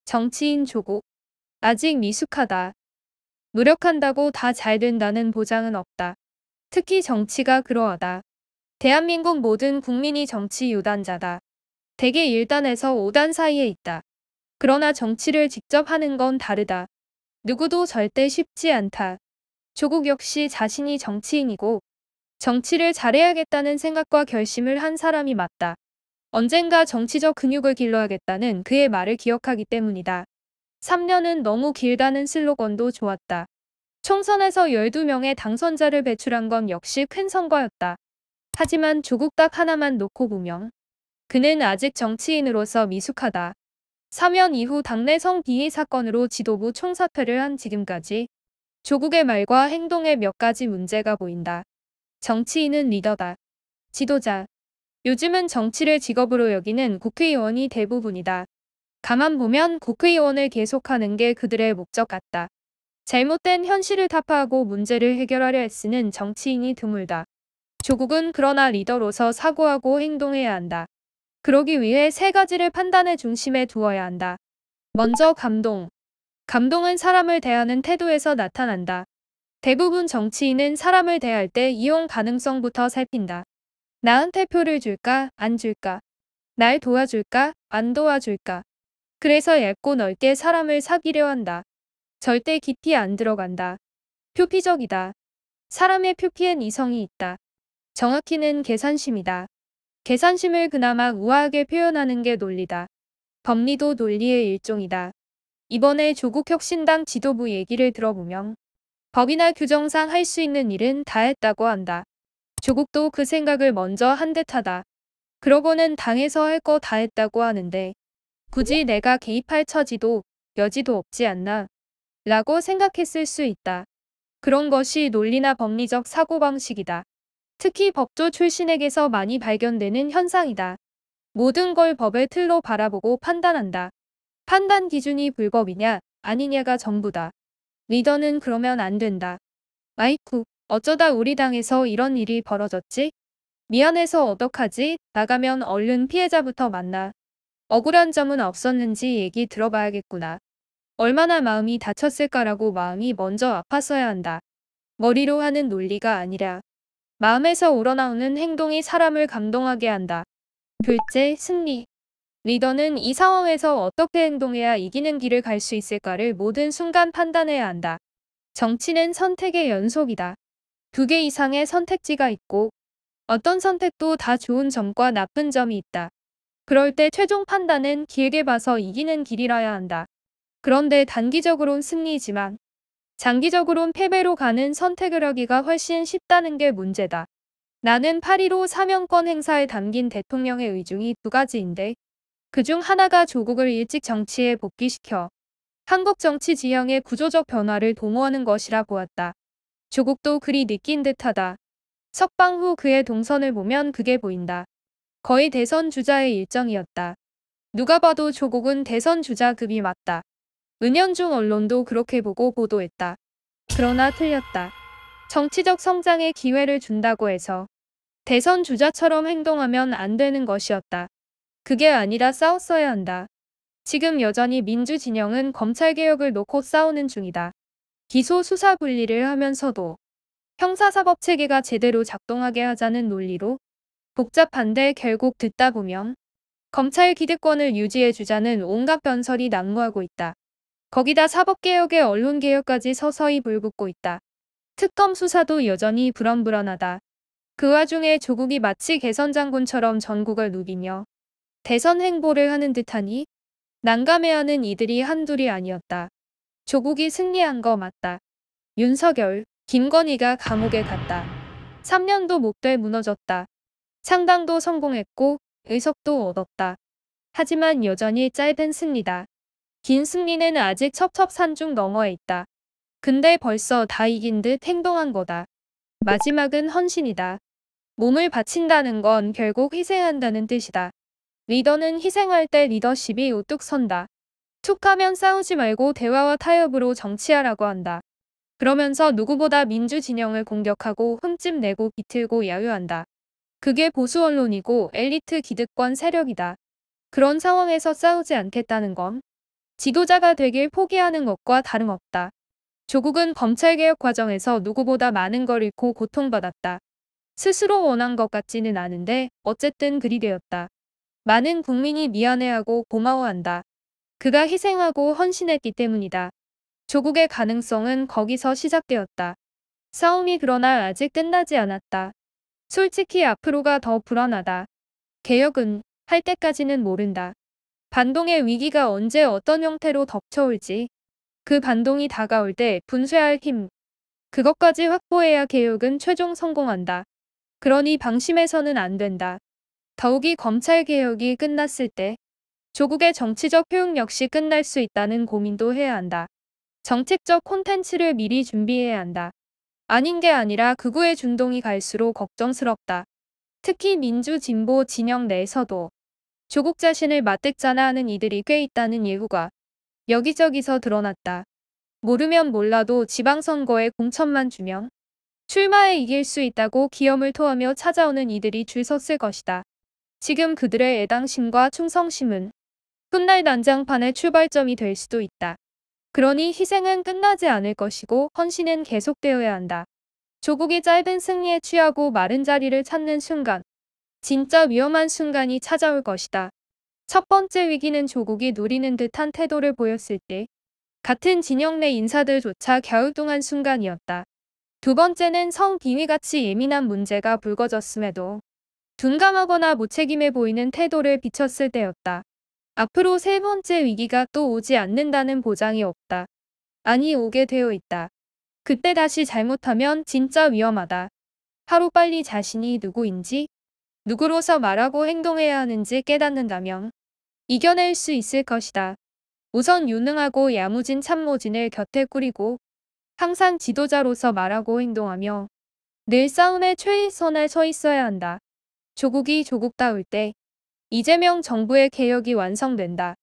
정치인 조국. 아직 미숙하다. 노력한다고 다 잘 된다는 보장은 없다. 특히 정치가 그러하다. 대한민국 모든 국민이 정치 유단자다. 대개 1단에서 5단 사이에 있다. 그러나 정치를 직접 하는 건 다르다. 누구도 절대 쉽지 않다. 조국 역시 자신이 정치인이고 정치를 잘해야겠다는 생각과 결심을 한 사람이 맞다. 언젠가 정치적 근육을 길러야겠다는 그의 말을 기억하기 때문이다. 3년은 너무 길다는 슬로건도 좋았다. 총선에서 12명의 당선자를 배출한 건 역시 큰 성과였다. 하지만 조국 딱 하나만 놓고 보면 그는 아직 정치인으로서 미숙하다. 사면 이후 당내 성비위 사건으로 지도부 총사퇴를 한 지금까지 조국의 말과 행동에 몇 가지 문제가 보인다. 정치인은 리더다. 지도자. 요즘은 정치를 직업으로 여기는 국회의원이 대부분이다. 가만 보면 국회의원을 계속하는 게 그들의 목적 같다. 잘못된 현실을 타파하고 문제를 해결하려 애쓰는 정치인이 드물다. 조국은 그러나 리더로서 사고하고 행동해야 한다. 그러기 위해 세 가지를 판단의 중심에 두어야 한다. 먼저 감동. 감동은 사람을 대하는 태도에서 나타난다. 대부분 정치인은 사람을 대할 때 이용 가능성부터 살핀다. 나한테 표를 줄까, 안 줄까? 날 도와줄까, 안 도와줄까? 그래서 얇고 넓게 사람을 사귀려 한다. 절대 깊이 안 들어간다. 표피적이다. 사람의 표피엔 이성이 있다. 정확히는 계산심이다. 계산심을 그나마 우아하게 표현하는 게 논리다. 법리도 논리의 일종이다. 이번에 조국혁신당 지도부 얘기를 들어보면 법이나 규정상 할 수 있는 일은 다 했다고 한다. 조국도 그 생각을 먼저 한 듯하다. 그러고는 당에서 할 거 다 했다고 하는데 굳이 내가 개입할 처지도 여지도 없지 않나 라고 생각했을 수 있다. 그런 것이 논리나 법리적 사고방식이다. 특히 법조 출신에게서 많이 발견되는 현상이다. 모든 걸 법의 틀로 바라보고 판단한다. 판단 기준이 불법이냐 아니냐가 전부다. 리더는 그러면 안 된다. 아이쿠, 어쩌다 우리 당에서 이런 일이 벌어졌지? 미안해서 어떡하지? 나가면 얼른 피해자부터 만나. 억울한 점은 없었는지 얘기 들어봐야겠구나. 얼마나 마음이 다쳤을까라고 마음이 먼저 아팠어야 한다. 머리로 하는 논리가 아니라 마음에서 우러나오는 행동이 사람을 감동하게 한다. 둘째, 승리. 리더는 이 상황에서 어떻게 행동해야 이기는 길을 갈 수 있을까를 모든 순간 판단해야 한다. 정치는 선택의 연속이다. 2개 이상의 선택지가 있고 어떤 선택도 다 좋은 점과 나쁜 점이 있다. 그럴 때 최종 판단은 길게 봐서 이기는 길이라야 한다. 그런데 단기적으론 승리지만 장기적으론 패배로 가는 선택을 하기가 훨씬 쉽다는 게 문제다. 나는 8.15 사명권 행사에 담긴 대통령의 의중이 2가지인데 그중 하나가 조국을 일찍 정치에 복귀시켜 한국 정치 지형의 구조적 변화를 도모하는 것이라 보았다. 조국도 그리 느낀 듯하다. 석방 후 그의 동선을 보면 그게 보인다. 거의 대선 주자의 일정이었다. 누가 봐도 조국은 대선 주자급이 맞다. 은연중 언론도 그렇게 보고 보도했다. 그러나 틀렸다. 정치적 성장의 기회를 준다고 해서 대선 주자처럼 행동하면 안 되는 것이었다. 그게 아니라 싸웠어야 한다. 지금 여전히 민주진영은 검찰개혁을 놓고 싸우는 중이다. 기소 수사 분리를 하면서도 형사사법체계가 제대로 작동하게 하자는 논리로 복잡한데 결국 듣다 보면 검찰 기득권을 유지해주자는 온갖 변설이 난무하고 있다. 거기다 사법개혁에 언론개혁까지 서서히 불붙고 있다. 특검 수사도 여전히 불안불안하다. 그 와중에 조국이 마치 개선장군처럼 전국을 누비며 대선 행보를 하는 듯하니 난감해하는 이들이 한둘이 아니었다. 조국이 승리한 거 맞다. 윤석열, 김건희가 감옥에 갔다. 3년도 못 돼 무너졌다. 창당도 성공했고 의석도 얻었다. 하지만 여전히 짧은 승리다. 긴 승리는 아직 첩첩산중 너머에 있다. 근데 벌써 다 이긴 듯 행동한 거다. 마지막은 헌신이다. 몸을 바친다는 건 결국 희생한다는 뜻이다. 리더는 희생할 때 리더십이 우뚝 선다. 툭 하면 싸우지 말고 대화와 타협으로 정치하라고 한다. 그러면서 누구보다 민주 진영을 공격하고 흠집 내고 비틀고 야유한다. 그게 보수 언론이고 엘리트 기득권 세력이다. 그런 상황에서 싸우지 않겠다는 건 지도자가 되길 포기하는 것과 다름없다. 조국은 검찰개혁 과정에서 누구보다 많은 걸 잃고 고통받았다. 스스로 원한 것 같지는 않은데 어쨌든 그리 되었다. 많은 국민이 미안해하고 고마워한다. 그가 희생하고 헌신했기 때문이다. 조국의 가능성은 거기서 시작되었다. 싸움이 그러나 아직 끝나지 않았다. 솔직히 앞으로가 더 불안하다. 개혁은 할 때까지는 모른다. 반동의 위기가 언제 어떤 형태로 덮쳐올지, 그 반동이 다가올 때 분쇄할 힘, 그것까지 확보해야 개혁은 최종 성공한다. 그러니 방심해서는 안 된다. 더욱이 검찰개혁이 끝났을 때 조국의 정치적 효용 역시 끝날 수 있다는 고민도 해야 한다. 정책적 콘텐츠를 미리 준비해야 한다. 아닌 게 아니라 극우의 준동이 갈수록 걱정스럽다. 특히 민주 진보 진영 내에서도 조국 자신을 맞대짜나 하는 이들이 꽤 있다는 예후가 여기저기서 드러났다. 모르면 몰라도 지방선거에 공천만 주면 출마에 이길 수 있다고 기염을 토하며 찾아오는 이들이 줄 섰을 것이다. 지금 그들의 애당심과 충성심은 훗날 난장판의 출발점이 될 수도 있다. 그러니 희생은 끝나지 않을 것이고 헌신은 계속되어야 한다. 조국이 짧은 승리에 취하고 마른 자리를 찾는 순간, 진짜 위험한 순간이 찾아올 것이다. 첫 번째 위기는 조국이 노리는 듯한 태도를 보였을 때 같은 진영 내 인사들조차 갸우뚱한 순간이었다. 두 번째는 성비위같이 예민한 문제가 불거졌음에도 둔감하거나 무책임해 보이는 태도를 비쳤을 때였다. 앞으로 세 번째 위기가 또 오지 않는다는 보장이 없다. 아니 오게 되어 있다. 그때 다시 잘못하면 진짜 위험하다. 하루빨리 자신이 누구인지, 누구로서 말하고 행동해야 하는지 깨닫는다면 이겨낼 수 있을 것이다. 우선 유능하고 야무진 참모진을 곁에 꾸리고 항상 지도자로서 말하고 행동하며 늘 싸움의 최일선에 서 있어야 한다. 조국이 조국다울 때 이재명 정부의 개혁이 완성된다.